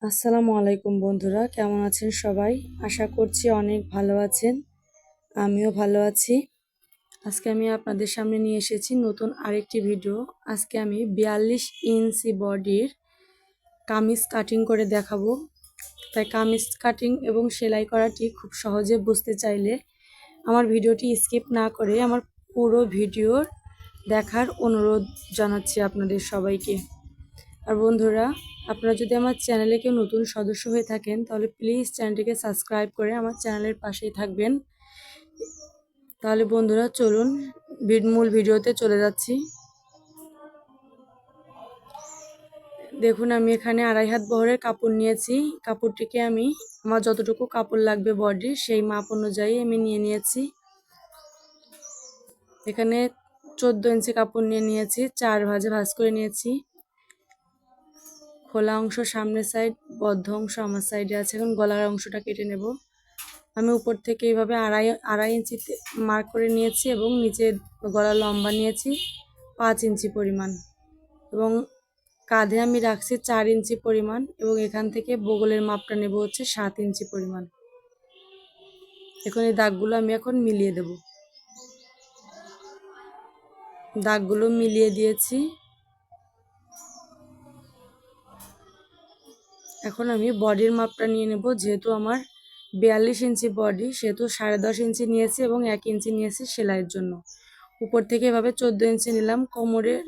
আসসালামু আলাইকুম বন্ধুরা, কেমন আছেন সবাই? আশা করছি অনেক ভালো আছেন। আমিও ভালো আছি। আজকে আমি আপনাদের সামনে নিয়ে এসেছি নতুন আরেকটি ভিডিও। আজকে আমি 42 ইঞ্চি বডির কামিজ কাটিং করে দেখাবো। তাই কামিজ কাটিং এবং সেলাই করাটি খুব সহজে বুঝতে চাইলে আমার ভিডিওটি স্কিপ না করে আমার পুরো ভিডিওর দেখার অনুরোধ জানাচ্ছি আপনাদের সবাইকে। আর বন্ধুরা, আপনারা যদি আমার চ্যানেলে কেউ নতুন সদস্য হয়ে থাকেন তাহলে প্লিজ চ্যানেলটিকে সাবস্ক্রাইব করে আমার চ্যানেলের পাশেই থাকবেন। তাহলে বন্ধুরা চলুন মূল ভিডিওতে চলে যাচ্ছি। দেখুন, আমি এখানে 2.5 হাত বহরের কাপড় নিয়েছি। কাপড়টিকে আমি আমার যতটুকু কাপড় লাগবে বডির সেই মাপ অনুযায়ী আমি নিয়ে নিয়েছি। এখানে 14 ইঞ্চি কাপড় নিয়েছি, 4 ভাঁজে ভাঁজ করে নিয়েছি। খোলা অংশ সামনের সাইড, বদ্ধ অংশ আমার সাইডে আছে। এখন গলার অংশটা কেটে নেব। আমি উপর থেকে এইভাবে আড়াই ইঞ্চিতে মার্ক করে নিয়েছি এবং নিচে গলার লম্বা নিয়েছি 5 ইঞ্চি পরিমাণ এবং কাঁধে আমি রাখছি 4 ইঞ্চি পরিমাণ এবং এখান থেকে বগলের মাপটা নেব হচ্ছে 7 ইঞ্চি পরিমাণ। এখন এই দাগগুলো আমি এখন মিলিয়ে দেব। দাগগুলো মিলিয়ে দিয়েছি। এখন আমি বডির মাপটা নিয়ে নেব। যেহেতু আমার 42 ইঞ্চি বডি, সেহেতু 10.5 ইঞ্চি নিয়েছি এবং 1 ইঞ্চি নিয়েছি সেলাইয়ের জন্য। উপর থেকে এভাবে 14 ইঞ্চি নিলাম কোমরের।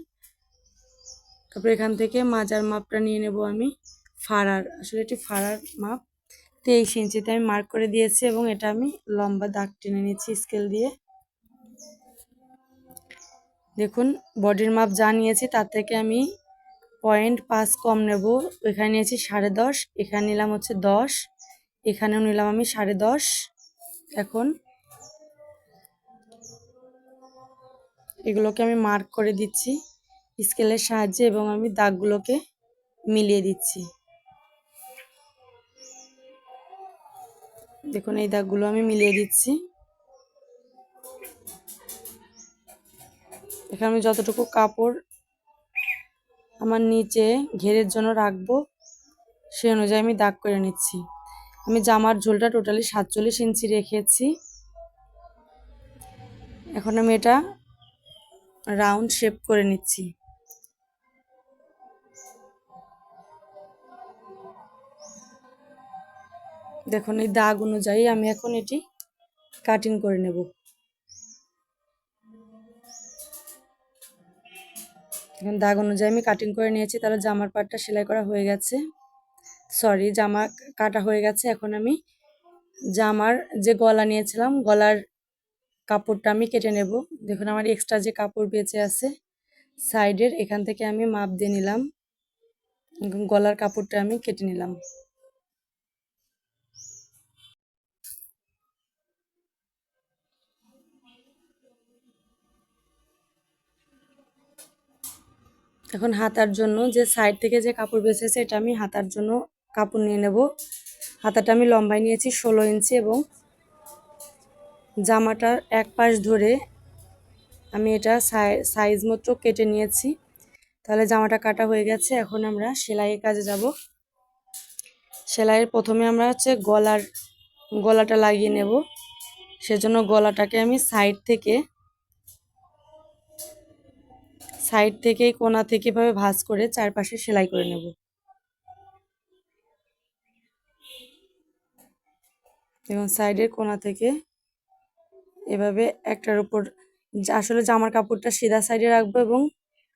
তারপর এখান থেকে মাজার মাপটা নিয়ে নেব আমি। আসলে এটি ফাড়ার মাপ 23 ইঞ্চিতে আমি মার্ক করে দিয়েছি এবং এটা আমি লম্বা দাগ টেনে নিচ্ছি স্কেল দিয়ে। দেখুন, বডির মাপ যা নিয়েছি তার থেকে আমি 0.5 কম নেব। এখানে নিয়েছি 10.5, এখানে নিলাম হচ্ছে 10, এখানেও নিলাম আমি 10.5। এখন এগুলোকে আমি মার্ক করে দিচ্ছি স্কেলের সাহায্যে এবং আমি দাগগুলোকে মিলিয়ে দিচ্ছি। দেখুন, এই দাগগুলো আমি মিলিয়ে দিচ্ছি। এখানে আমি যতটুকু কাপড় আমার নিচে ঘেরের জন্য রাখবো সেই অনুযায়ী আমি দাগ করে নিচ্ছি। আমি জামার ঝোলটা টোটালি 47 ইঞ্চি রেখেছি। এখন আমি এটা রাউন্ড শেপ করে নিচ্ছি। দেখুন, এই দাগ অনুযায়ী আমি এখন এটি কাটিং করে নেব। এখন দাগ অনুযায়ী আমি কাটিং করে নিয়েছি। তাহলে জামার পাটটা সেলাই করা হয়ে গেছে, জামা কাটা হয়ে গেছে। এখন আমি জামার যে গলা নিয়েছিলাম গলার কাপড়টা আমি কেটে নেব। দেখুন, আমার এক্সট্রা যে কাপড় বেঁচে আছে সাইডের, এখান থেকে আমি মাপ দিয়ে নিলাম। গলার কাপড়টা আমি কেটে নিলাম। এখন হাতার জন্য যে সাইড থেকে যে কাপড় বেঁচেছে এটা আমি হাতার জন্য কাপড় নিয়ে নেব। হাতাটা আমি লম্বায় নিয়েছি 16 ইঞ্চি এবং জামাটার এক পাশ ধরে আমি এটা সাইজ মতো কেটে নিয়েছি। তাহলে জামাটা কাটা হয়ে গেছে। এখন আমরা সেলাইয়ের কাজে যাব। সেলাইয়ের প্রথমে আমরা হচ্ছে গলাটা লাগিয়ে নেব। সেজন্য গলাটাকে আমি সাইড থেকে কোণা থেকে এভাবে ভাঁজ করে চারপাশে সেলাই করে নেব। এবং সাইডের কোণা থেকে এভাবে একটার উপর, আসলে জামার কাপড়টা সিধা সাইডে রাখবো এবং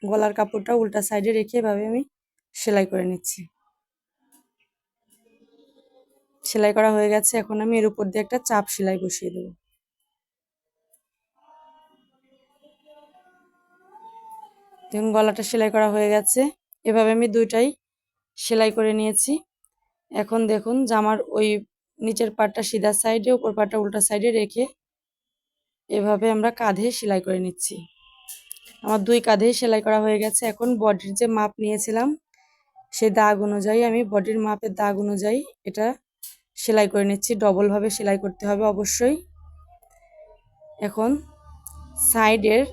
গলার কাপড়টা উল্টা সাইডে রেখে এভাবে আমি সেলাই করে নিচ্ছি। সেলাই করা হয়ে গেছে। এখন আমি এর উপর দিয়ে একটা চাপ সেলাই বসিয়ে দেব। দেখুন, গলাটা সেলাই করা হয়ে গেছে। এভাবে আমি দুইটাই সেলাই করে নিয়েছি। এখন দেখুন, জামার ওই নিচের পাটটা সিধা সাইডে, উপর পাটটা উল্টা সাইডে রেখে এভাবে আমরা কাঁধে সেলাই করে নিচ্ছি। আমার 2 কাঁধেই সেলাই করা হয়ে গেছে। এখন বডির যে মাপ নিয়েছিলাম সেই দাগ অনুযায়ী আমি বডির মাপের দাগ অনুযায়ী এটা সেলাই করে নিচ্ছি। ডবলভাবে সেলাই করতে হবে অবশ্যই। এখন সাইডের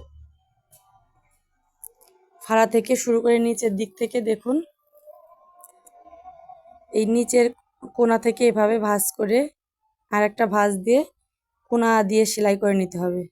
ফাড়া থেকে শুরু করে নিচের দিক থেকে দেখুন এই নিচের কোণা থেকে এভাবে ভাঁজ করে আর একটা ভাঁজ দিয়ে কোণা দিয়ে সেলাই করে নিতে হবে।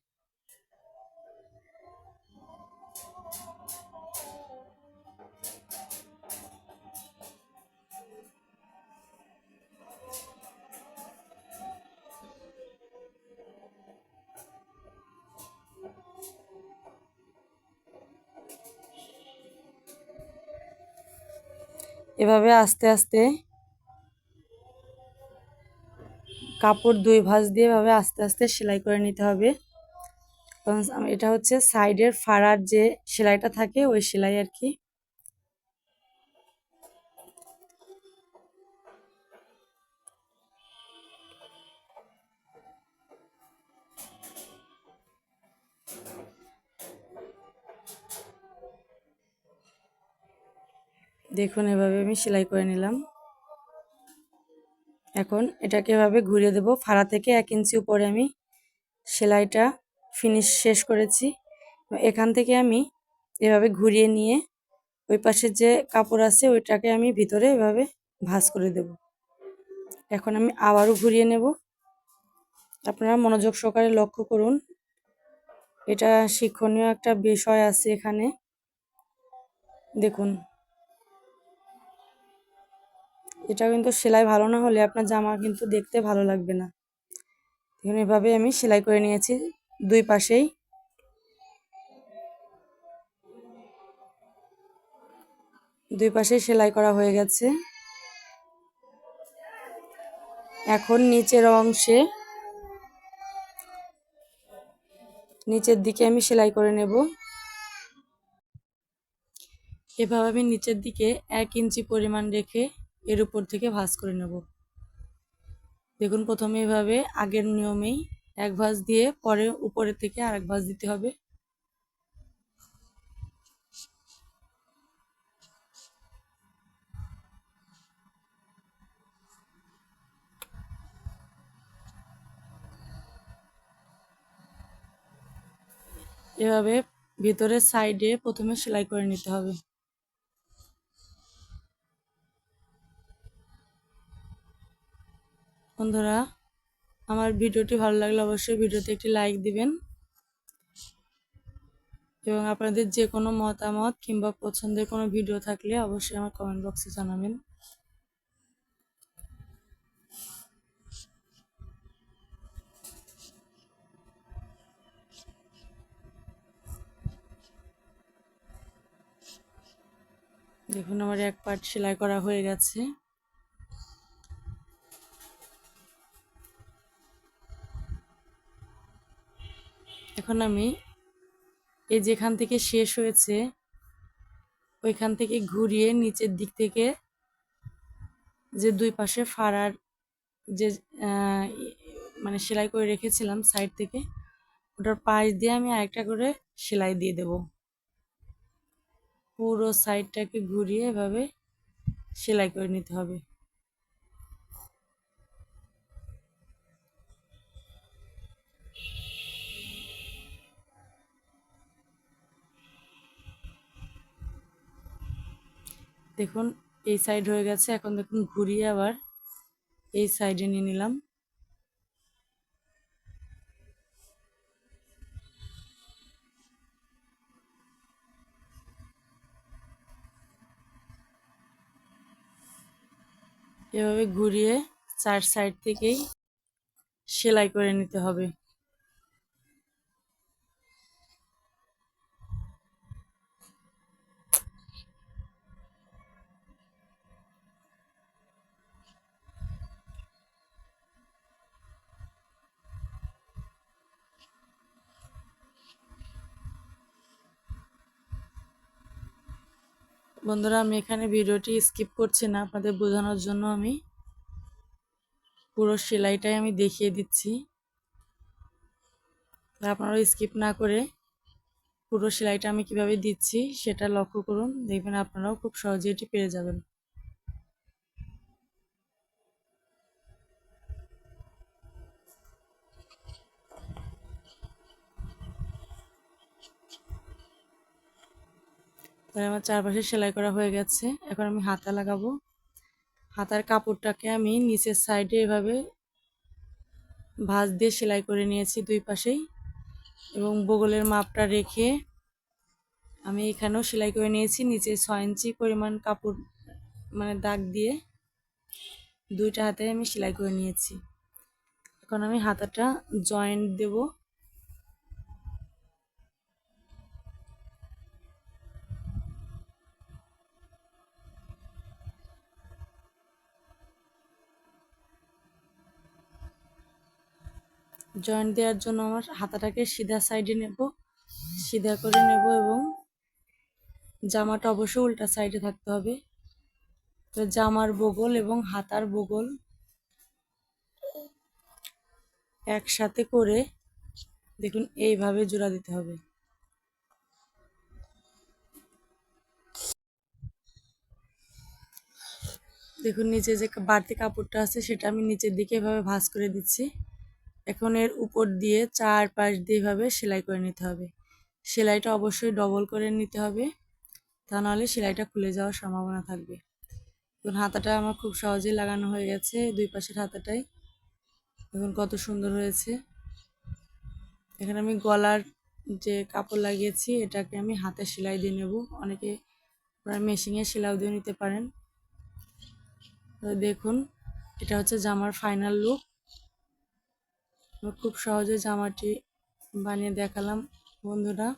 এভাবে আস্তে আস্তে কাপড় 2 ভাঁজ দিয়ে এভাবে আস্তে আস্তে সেলাই করে নিতে হবে। কারণ এটা হচ্ছে সাইডের ফাড়ার যে সেলাইটা থাকে ওই সেলাই আর কি। দেখুন এভাবে আমি সেলাই করে নিলাম। এখন এটাকে এভাবে ঘুরিয়ে দেব। ফাড়া থেকে 1 ইঞ্চি উপরে আমি সেলাইটা শেষ করেছি। এখান থেকে আমি এভাবে ঘুরিয়ে নিয়ে ওই পাশে যে কাপড় আছে ওইটাকে আমি ভিতরে এভাবে ভাঁজ করে দেব। এখন আমি আবারও ঘুরিয়ে নেব। আপনারা মনোযোগ সহকারে লক্ষ্য করুন, এটা শিক্ষণীয় একটা বিষয় আছে এখানে। দেখুন, এটা কিন্তু সেলাই ভালো না হলে আপনার জামা কিন্তু দেখতে ভালো লাগবে না। দেখুন এভাবে আমি সেলাই করে নিয়েছি দুই পাশেই। দুই পাশেই সেলাই করা হয়ে গেছে। এখন নিচের দিকে আমি সেলাই করে নেব। এভাবে আমি নিচের দিকে 1 ইঞ্চি পরিমাণ রেখে এর উপর থেকে ভাঁজ করে নেব। দেখুন প্রথমে এভাবে আগের নিয়মেই 1 ভাঁজ দিয়ে পরে উপরের থেকে আরেক ভাঁজ দিতে হবে। এভাবে ভিতরের সাইডে প্রথমে সেলাই করে নিতে হবে। বন্ধুরা, আমার ভিডিওটি ভালো লাগলে অবশ্যই ভিডিওতে একটি লাইক দিবেন এবং আপনাদের যে কোনো মতামত কিংবা পছন্দের কোনো ভিডিও থাকলে অবশ্যই আমার কমেন্ট বক্সে জানাবেন। দেখুন আমার এক পার্ট সেলাই করা হয়ে গেছে। এখন আমি এই যেখান থেকে শেষ হয়েছে ওইখান থেকে ঘুরিয়ে নিচের দিক থেকে যে দুই পাশে ফাড়ার যে মানে সেলাই করে রেখেছিলাম সাইড থেকে, ওটার পাশ দিয়ে আমি আরেকটা করে সেলাই দিয়ে দেব। পুরো সাইডটাকে ঘুরিয়ে এভাবে সেলাই করে নিতে হবে। দেখুন এই সাইড হয়ে গেছে। এখন দেখুন ঘুরিয়ে আবার এই সাইডে নিয়ে নিলাম। এভাবে ঘুরিয়ে 4 সাইড থেকেই সেলাই করে নিতে হবে। বন্ধুরা, আমি এখানে ভিডিওটি স্কিপ করছি না, আপনাদের বোঝানোর জন্য আমি পুরো সেলাইটাই আমি দেখিয়ে দিচ্ছি। আপনারাও স্কিপ না করে পুরো সেলাইটা আমি কিভাবে দিচ্ছি সেটা লক্ষ্য করুন, দেখবেন আপনারাও খুব সহজে এটি পেরে যাবেন। তাহলে আমার চারপাশে সেলাই করা হয়ে গেছে। এখন আমি হাতা লাগাবো। হাতার কাপড়টাকে আমি নিচের সাইডে এভাবে ভাঁজ দিয়ে সেলাই করে নিয়েছি দুই পাশেই, এবং বগলের মাপটা রেখে আমি এখানেও সেলাই করে নিয়েছি। নিচে 6 ইঞ্চি পরিমাণ কাপড় মানে দাগ দিয়ে দুইটা হাতে আমি সেলাই করে নিয়েছি। এখন আমি হাতাটা জয়েন্ট দেব। জয়েন্ট দেওয়ার জন্য আমার হাতাটাকে সিধা সাইডে নেব, সিধা করে নেব, এবং জামাটা অবশ্যই উল্টা সাইডে থাকতে হবে। তো জামার বগল এবং হাতার বগল একসাথে করে দেখুন এইভাবে জোড়া দিতে হবে। দেখুন নিচে যে বাড়তি কাপড়টা আছে সেটা আমি নিচের দিকে এভাবে ভাঁজ করে দিচ্ছি। এখন এর উপর দিয়ে চারপাশ দিয়ে এভাবে সেলাই করে নিতে হবে। সেলাইটা অবশ্যই ডবল করে নিতে হবে, তা নাহলে সেলাইটা খুলে যাওয়ার সম্ভাবনা থাকবে। এখন হাতাটা আমার খুব সহজেই লাগানো হয়ে গেছে, দুই পাশের হাতাটাই দেখুন কত সুন্দর হয়েছে। এখানে আমি গলার যে কাপড় লাগিয়েছি এটাকে আমি হাতে সেলাই দিয়ে নেব। অনেকে আপনারা মেশিনে সেলাই দিয়ে নিতে পারেন। তো দেখুন এটা হচ্ছে জামার ফাইনাল লুক। খুব সহজে জামাটি বানিয়ে দেখালাম বন্ধুরা।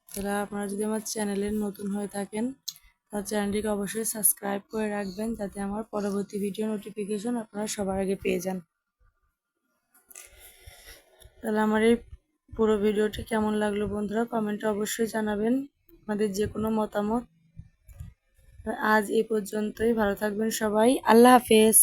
তারা আপনারা যদি আমার চ্যানেলের নতুন হয়ে থাকেন তাহলে চ্যানেলটিকে অবশ্যই সাবস্ক্রাইব করে রাখবেন, যাতে আমার পরবর্তী ভিডিও নোটিফিকেশন আপনারা সবার আগে পেয়ে যান। তাহলে আমার এই পুরো ভিডিওটি কেমন লাগলো বন্ধুরা কমেন্টে অবশ্যই জানাবেন আমাদের যে কোনো মতামত। আজ এই পর্যন্তই, ভালো থাকবেন সবাই, আল্লাহ হাফেজ।